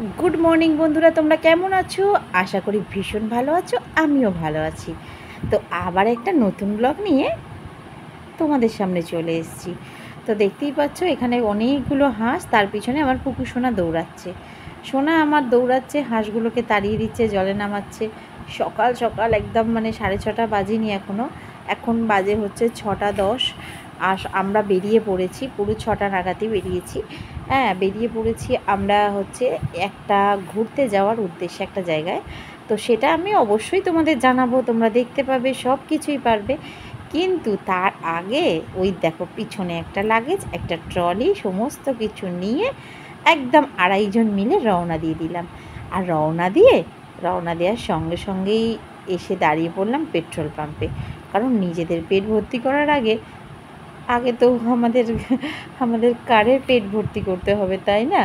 Good morning বন্ধুরা, তোমরা কেমন আছো? আশা করি ভীষণ ভালো আছো, আমিও ভালো আছি। তো আবার একটা নতুন ব্লগ নিয়ে তোমাদের সামনে চলে এসেছি। তো দেখতেই পাচ্ছ এখানে অনেকগুলো হাঁস, তার পিছনে আমার পুকু সোনা দৌড়াচ্ছে। সোনা আমার দৌড়াচ্ছে, হাঁসগুলোকে তাড়িয়ে দিচ্ছে, জলে নামাচ্ছে। সকাল সকাল একদম 6:30 বাজেনি এখনও, এখন বাজে হচ্ছে 6:10। আর আমরা বেরিয়ে পড়েছি, পুরো 6টা নাগাদই বেরিয়েছি। হ্যাঁ, বেরিয়ে পড়েছি আমরা হচ্ছে একটা ঘুরতে যাওয়ার উদ্দেশ্যে একটা জায়গায়। তো সেটা আমি অবশ্যই তোমাদের জানাবো, তোমরা দেখতে পাবে, সব কিছুই পারবে। কিন্তু তার আগে ওই দেখো পিছনে একটা লাগেজ, একটা ট্রলি, সমস্ত কিছু নিয়ে একদম 2.5 জন মিলে রওনা দিয়ে দিলাম। আর রওনা দেওয়ার সঙ্গে সঙ্গেই এসে দাঁড়িয়ে পড়লাম পেট্রোল পাম্পে। কারণ নিজেদের পেট ভর্তি করার আগে আগে তো আমাদের আমাদের কারের পেট ভর্তি করতে হবে, তাই না?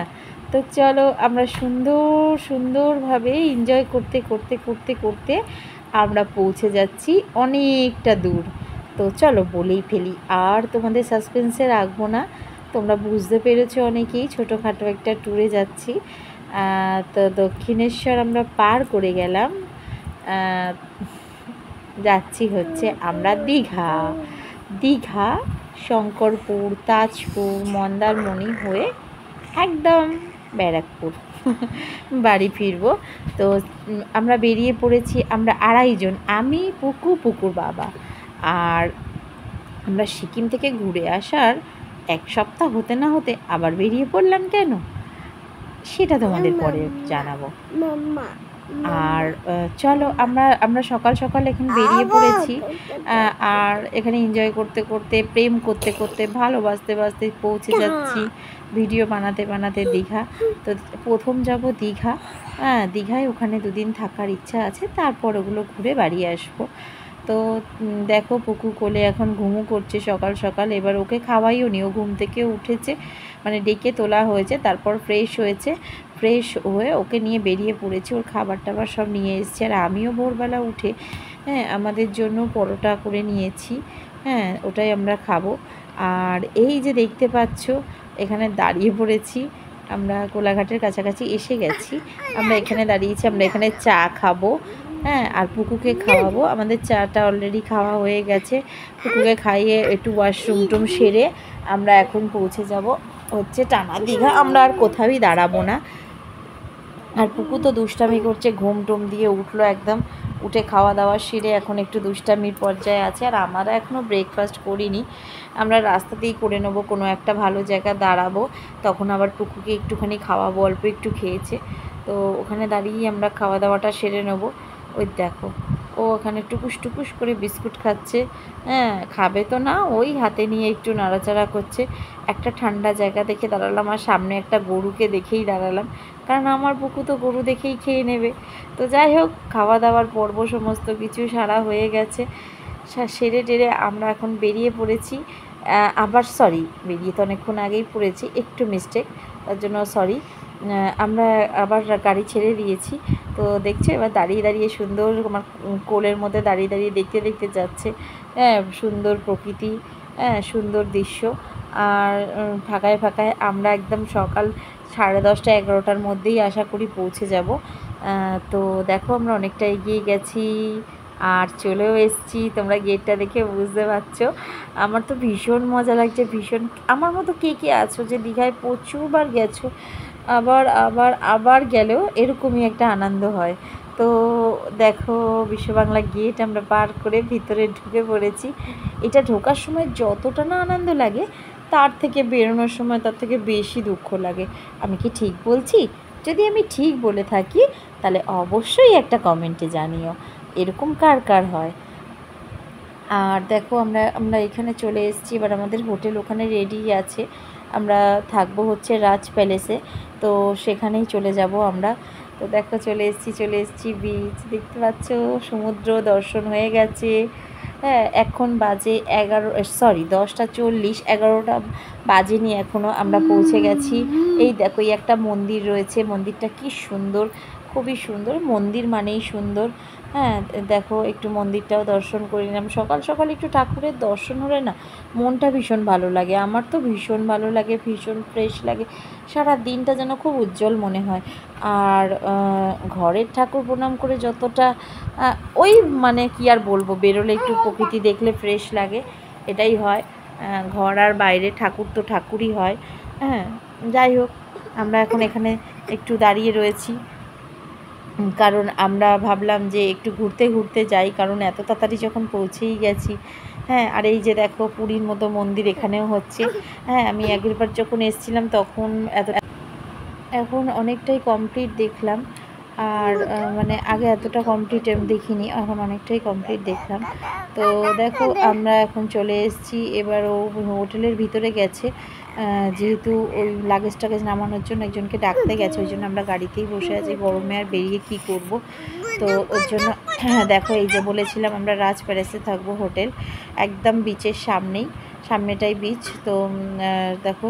তো চলো আমরা সুন্দরভাবে এনজয় করতে করতে করতে করতে আমরা পৌঁছে যাচ্ছি অনেকটা দূর। তো চলো বলেই ফেলি, আর তোমাদের সাসপেন্সে রাখবো না। তোমরা বুঝতে পেরেছো অনেকেই, ছোটোখাটো একটা ট্যুরে যাচ্ছি। তো দক্ষিণেশ্বর আমরা পার করে গেলাম। যাচ্ছি হচ্ছে আমরা দীঘা। দীঘা, শঙ্করপুর, তাজপুর, মন্দারমণি হয়ে একদম ব্যারাকপুর বাড়ি ফিরবো। তো আমরা বেরিয়ে পড়েছি, আমরা 2.5 জন, আমি, পুকুর বাবা। আর আমরা সিকিম থেকে ঘুরে আসার 1 সপ্তাহ হতে না হতে আবার বেরিয়ে পড়লাম। কেন সেটা তোমাদের পরে জানাবো। আর চলো আমরা সকাল সকাল এখানে বেরিয়ে পড়েছি। আর এখানে এনজয় করতে করতে, প্রেম করতে করতে, ভালোবাসতে বাসতে পৌঁছে যাচ্ছি ভিডিও বানাতে বানাতে দীঘা। তো প্রথম যাব দীঘা। হ্যাঁ, দীঘায় ওখানে 2 দিন থাকার ইচ্ছা আছে, তারপর ওগুলো ঘুরে বাড়ি আসবো। তো দেখো পুকু কোলে এখন ঘুমু করছে সকাল সকাল। এবার ওকে খাওয়াইও নি, ও ঘুম থেকে উঠেছে, ডেকে তোলা হয়েছে, তারপর ফ্রেশ হয়েছে। ফ্রেশ হয়ে ওকে নিয়ে বেরিয়ে পড়েছি, ওর খাবার টাবার সব নিয়ে এসেছি। আর আমিও ভোরবেলা উঠে আমাদের জন্য পরোটা করে নিয়েছি। হ্যাঁ, ওটাই আমরা খাবো। আর এই যে দেখতে পাচ্ছ এখানে দাঁড়িয়ে পড়েছি, আমরা কোলাঘাটের কাছাকাছি এসে গেছি। আমরা এখানে দাঁড়িয়েছি, আমরা এখানে চা খাবো। হ্যাঁ, আর পুকুকে খাওয়াবো। আমাদের চাটা অলরেডি খাওয়া হয়ে গেছে। পুকুকে খাইয়ে একটু ওয়াশরুম সেরে আমরা এখন পৌঁছে যাব হচ্ছে টানা দীঘা। আমরা আর কোথাওই দাঁড়াবো না। আর পুকু তো দুষ্টামি করছে, ঘুম টুম দিয়ে উঠলো একদম, উঠে খাওয়া দাওয়া সেরে এখন একটু দুষ্টামির পর্যায়ে আছে। আর আমরা এখনও ব্রেকফাস্ট করিনি, আমরা রাস্তাতেই করে নেবো, কোনো একটা ভালো জায়গা দাঁড়াবো, তখন আবার পুকুকে একটুখানি খাওয়াবো। অল্প একটু খেয়েছে, তো ওখানে দাঁড়িয়েই আমরা খাওয়া দাওয়াটা সেরে নেবো। ওই দেখো ও ওখানে টুকুস করে বিস্কুট খাচ্ছে। হ্যাঁ, খাবে তো না, ওই হাতে নিয়ে একটু নাড়াচাড়া করছে। একটা ঠান্ডা জায়গা দেখে দাঁড়ালাম, আর সামনে একটা গরুকে দেখেই দাঁড়ালাম, কারণ আমার পুকু তো গরু দেখেই খেয়ে নেবে। তো যাই হোক, খাওয়া দাওয়ার পর্ব সমস্ত কিছু সারা হয়ে গেছে। সেরে টেরে আমরা এখন বেরিয়ে পড়েছি। আবার সরি, বেরিয়ে তো অনেকক্ষণ আগেই পড়েছি, একটু মিস্টেক, তার জন্য সরি। আমরা আবার গাড়ি ছেড়ে দিয়েছি। তো দেখছো এবার দাঁড়িয়ে দাঁড়িয়ে সুন্দর আমার কোলের মধ্যে দাঁড়িয়ে দাঁড়িয়ে দেখতে দেখতে যাচ্ছে। হ্যাঁ, সুন্দর প্রকৃতি, হ্যাঁ সুন্দর দৃশ্য। আর ফাঁকায় ফাঁকায় আমরা একদম সকাল 10:30 11টার মধ্যেই আশা করি পৌঁছে যাব। তো দেখো আমরা অনেকটা এগিয়ে গেছি আর চলেও এসেছি। তোমরা গেটটা দেখে বুঝতে পারছো। আমার তো ভীষণ মজা লাগছে, ভীষণ। আমার মতো কে কে আছো যে দীঘায় প্রচুরবার গেছো, আবার আবার আবার গেলেও এরকমই একটা আনন্দ হয়। তো দেখো বিশ্ববাংলা গেট আমরা পার করে ভিতরে ঢুকে পড়েছি। এটা ঢোকার সময় যতটা না আনন্দ লাগে, তার থেকে বেরোনোর সময় তার থেকে বেশি দুঃখ লাগে। আমি কি ঠিক বলছি? যদি আমি ঠিক বলে থাকি তাহলে অবশ্যই একটা কমেন্টে জানিও এরকম কার কার হয়। আর দেখো আমরা আমরা এখানে চলে এসেছি। এবার আমাদের হোটেল ওখানে রেডি আছে, আমরা থাকবো হচ্ছে রাজ প্যালেসে। তো সেখানেই চলে যাব আমরা। তো দেখো চলে এসেছি বিচ দেখতে পাচ্ছ, সমুদ্র দর্শন হয়ে গেছে। হ্যাঁ, এখন বাজে 10:40, 11টা বাজেনি এখনও, আমরা পৌঁছে গেছি। এই দেখো এই একটা মন্দির রয়েছে, মন্দিরটা কি সুন্দর, খুবই সুন্দর, মন্দির মানেই সুন্দর। হ্যাঁ দেখো একটু মন্দিরটাও দর্শন করে নিলাম। সকাল সকাল একটু ঠাকুরের দর্শন হলে না মনটা ভীষণ ভালো লাগে, আমার তো ভীষণ ভালো লাগে, ভীষণ ফ্রেশ লাগে, সারা দিনটা যেন খুব উজ্জ্বল মনে হয়। আর ঘরের ঠাকুর প্রণাম করে যতটা ওই মানে কি আর বলবো, বেরোলে একটু প্রকৃতি দেখলে ফ্রেশ লাগে, এটাই হয়। ঘর আর বাইরে ঠাকুর তো ঠাকুরই হয়। হ্যাঁ যাই হোক, আমরা এখন এখানে একটু দাঁড়িয়ে রয়েছি, কারণ আমরা ভাবলাম যে একটু ঘুরতে ঘুরতে যাই, কারণ এত তাড়াতাড়ি যখন পৌঁছেই গেছি। হ্যাঁ আর এই যে দেখো পুরীর মতো মন্দির এখানেও হচ্ছে। হ্যাঁ আমি আগেরবার যখন এসেছিলাম তখন এখন অনেকটাই কমপ্লিট দেখলাম। আর মানে আগে এতটা কমপ্লিট আমি দেখিনি, এখন অনেকটাই কমপ্লিট দেখলাম। তো দেখো আমরা এখন চলে এসেছি, এবার ও হোটেলের ভিতরে গেছে, যেহেতু ওই লাগেজ টাগেজ নামানোর জন্য একজনকে ডাকতে গেছে, ওই জন্য আমরা গাড়িতেই বসে আছি, গরমে আর বেরিয়ে কি করব। তো ওর জন্য দেখো এই যে বলেছিলাম আমরা রাজ প্যালেসে থাকবো, হোটেল একদম বিচের সামনেটাই বিচ। তো দেখো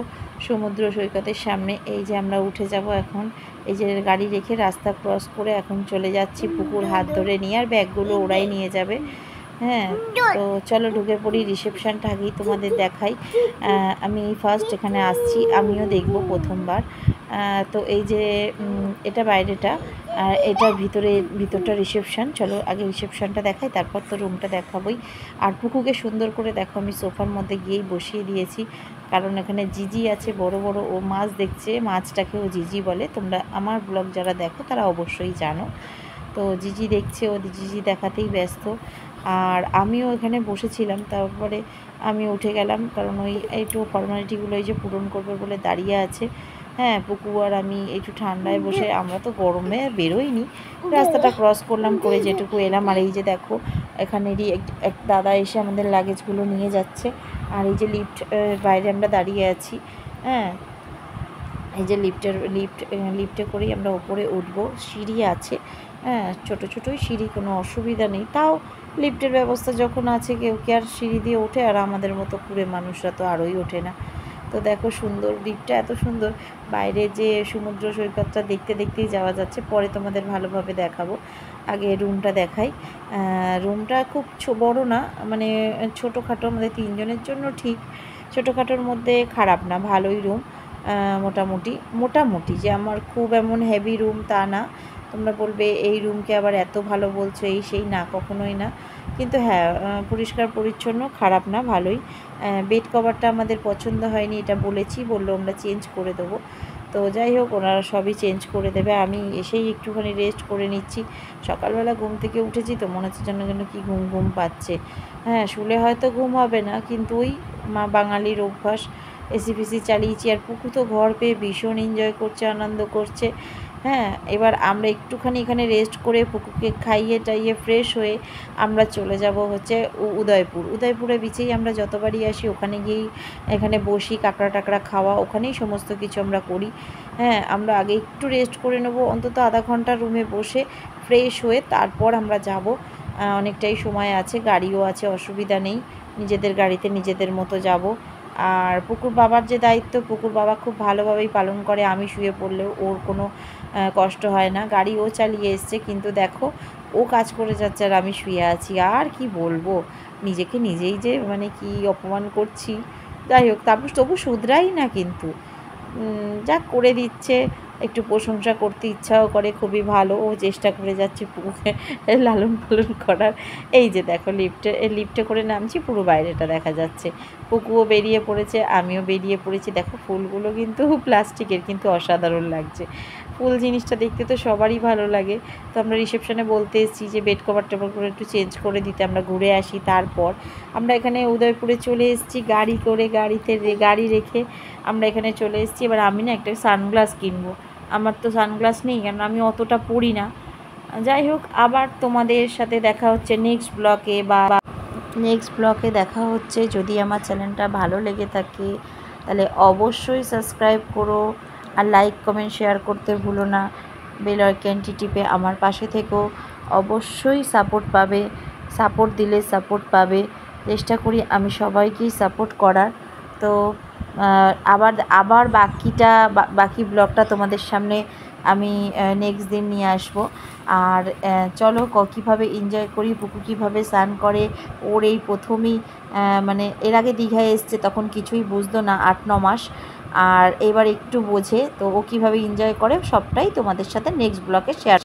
সমুদ্র সৈকতের সামনে, এই যে আমরা উঠে যাব এখন, এই যে গাড়ি রেখে রাস্তা ক্রস করে এখন চলে যাচ্ছি পুকুর হাত ধরে নিয়ে, আর ব্যাগগুলো ওরাই নিয়ে যাবে। হ্যাঁ তো চলো ঢুকে পড়ি, রিসেপশানটা আগেই তোমাদের দেখাই। আমি ফার্স্ট এখানে আসছি, আমিও দেখব প্রথমবার। তো এই যে এটা বাইরেটা, আর এটার ভিতরটা রিসেপশান। চলো আগে রিসেপশানটা দেখাই, তারপর তো রুমটা দেখাবোই। আর পুকুকে সুন্দর করে দেখো আমি সোফার মধ্যে গিয়েই বসিয়ে দিয়েছি, কারণ এখানে জিজি আছে বড় বড়, ও মাছ দেখছে, মাছটাকে ও জিজি বলে, তোমরা আমার ব্লগ যারা দেখো তারা অবশ্যই জানো। তো জিজি দেখছে, ও জিজি দেখাতেই ব্যস্ত। আর আমিও এখানে বসেছিলাম, তারপরে আমি উঠে গেলাম, কারণ ওই একটু ফর্মালিটিগুলো এই যে পূরণ করবে বলে দাঁড়িয়ে আছে। হ্যাঁ পুকু আর আমি একটু ঠান্ডায় বসে, আমরা তো গরমে বেরোইনি, রাস্তাটা ক্রস করলাম, করে যেটুকু এলাম। আর এই যে দেখো এখানেরই এক দাদা এসে আমাদের লাগেজগুলো নিয়ে যাচ্ছে। আর এই যে বাইরে আমরা দাঁড়িয়ে আছি। হ্যাঁ এই যে লিফটে করেই আমরা ওপরে উঠবো, সিঁড়ি আছে। হ্যাঁ ছোটো ছোটোই সিঁড়ি, কোনো অসুবিধা নেই, তাও লিফটের ব্যবস্থা যখন আছে কেউ কি আর সিঁড়ি দিয়ে ওঠে, আর আমাদের মতো কুড়ে মানুষরা তো আরোই ওঠে না। তো দেখো সুন্দর লিফটটা, এত সুন্দর, বাইরে যে সমুদ্র সৈকতটা দেখতে দেখতেই যাওয়া যাচ্ছে, পরে তোমাদের ভালোভাবে দেখাবো, আগে রুমটা দেখাই। রুমটা খুব বড় না, মানে ছোটোখাটো, আমাদের তিনজনের জন্য ঠিক, ছোটোখাটোর মধ্যে খারাপ না, ভালোই রুম। মোটামুটি যে আমার খুব এমন হেভি রুম তা না, তোমরা বলবে এই রুমকে আবার এত ভালো বলছো, এই সেই না, কখনোই না। কিন্তু হ্যাঁ পরিষ্কার পরিচ্ছন্ন, খারাপ না, ভালোই। বেড কভারটা আমাদের পছন্দ হয়নি, এটা বললো আমরা চেঞ্জ করে দেবো। তো যাই হোক ওনারা সবই চেঞ্জ করে দেবে। আমি এসেই একটুখানি রেস্ট করে নিচ্ছি, সকালবেলা ঘুম থেকে উঠেছি তো মনে হচ্ছে যেন কি ঘুম ঘুম পাচ্ছে। হ্যাঁ শুলে হয়তো ঘুম হবে না, কিন্তু ওই বাঙালির অভ্যাস, এসি ফেসি চালিয়েছি। আর পুকু তো ঘর পেয়ে ভীষণ এনজয় করছে, আনন্দ করছে। হ্যাঁ এবার আমরা একটুখানি এখানে রেস্ট করে পুকুকে খাইয়ে টাইয়ে ফ্রেশ হয়ে আমরা চলে যাব হচ্ছে উদয়পুরে বিচেই আমরা যতবারই আসি ওখানে গিয়েই এখানে বসি, কাঁকড়া টাকড়া খাওয়া, ওখানেই সমস্ত কিছু আমরা করি। হ্যাঁ আমরা আগে একটু রেস্ট করে নেবো, অন্তত আধা ঘন্টা রুমে বসে ফ্রেশ হয়ে তারপর আমরা যাব। অনেকটাই সময় আছে, গাড়িও আছে, অসুবিধা নেই, নিজেদের গাড়িতে নিজেদের মতো যাব। আর পুকুর বাবার যে দায়িত্ব, পুকুর বাবা খুব ভালোভাবেই পালন করে, আমি শুয়ে পড়লেও ওর কোনো কষ্ট হয় না, গাড়ি ও চালিয়ে এসছে, কিন্তু দেখো ও কাজ করে যাচ্ছে আর আমি শুয়ে আছি, আর কি বলবো, নিজেকে নিজেই যে মানে কি অপমান করছি। যাই হোক তারপর তবু শুধরাই না, কিন্তু যা করে দিচ্ছে, একটু প্রশংসা করতে ইচ্ছাও করে, খুবই ভালো, ও চেষ্টা করে যাচ্ছে পুকুকে লালন পালন করার। এই যে দেখো লিফটে করে নামছি, পুরো বাইরেটা দেখা যাচ্ছে, পুকুও বেরিয়ে পড়েছে, আমিও বেরিয়ে পড়েছি। দেখো ফুলগুলো কিন্তু প্লাস্টিকের, কিন্তু অসাধারণ লাগছে, ফুল জিনিসটা দেখতে তো সবারই ভালো লাগে। তো আমরা রিসেপশনে বলতে এসেছি যে বেড কভার টেভার করে একটু চেঞ্জ করে দিতে, আমরা ঘুরে আসি। তারপর আমরা এখানে উদয়পুরে চলে এসেছি গাড়ি করে, গাড়ি রেখে আমরা এখানে চলে এসেছি। এবার আমি না একটা সানগ্লাস কিনবো, আমার তো সানগ্লাস নেই, কারণ আমি অতটা পরি না। যাই হোক আবার তোমাদের সাথে দেখা হচ্ছে নেক্সট ব্লকে দেখা হচ্ছে। যদি আমার চ্যানেলটা ভালো লেগে থাকে তাহলে অবশ্যই সাবস্ক্রাইব করো, আর লাইক কমেন্ট শেয়ার করতে ভুলো না, বেল আইকনটি টিপে আমার পাশে থেকো, অবশ্যই সাপোর্ট দিলে সাপোর্ট পাবে। চেষ্টা করি আমি সবাইকেই সাপোর্ট করার। তো আবার আবার বাকি ব্লগটা তোমাদের সামনে আমি নেক্সট দিন নিয়ে আসবো। আর চলো কীভাবে এনজয় করি, পুকু কীভাবে স্নান করে। ওর এই প্রথমই মানে এর আগে দীঘায় এসছে, তখন কিছুই বুঝতো না, 8-9 মাস, আর এবার একটু বোঝে। তো ও কীভাবে এনজয় করে সবটাই তোমাদের সাথে নেক্সট ব্লগে শেয়ার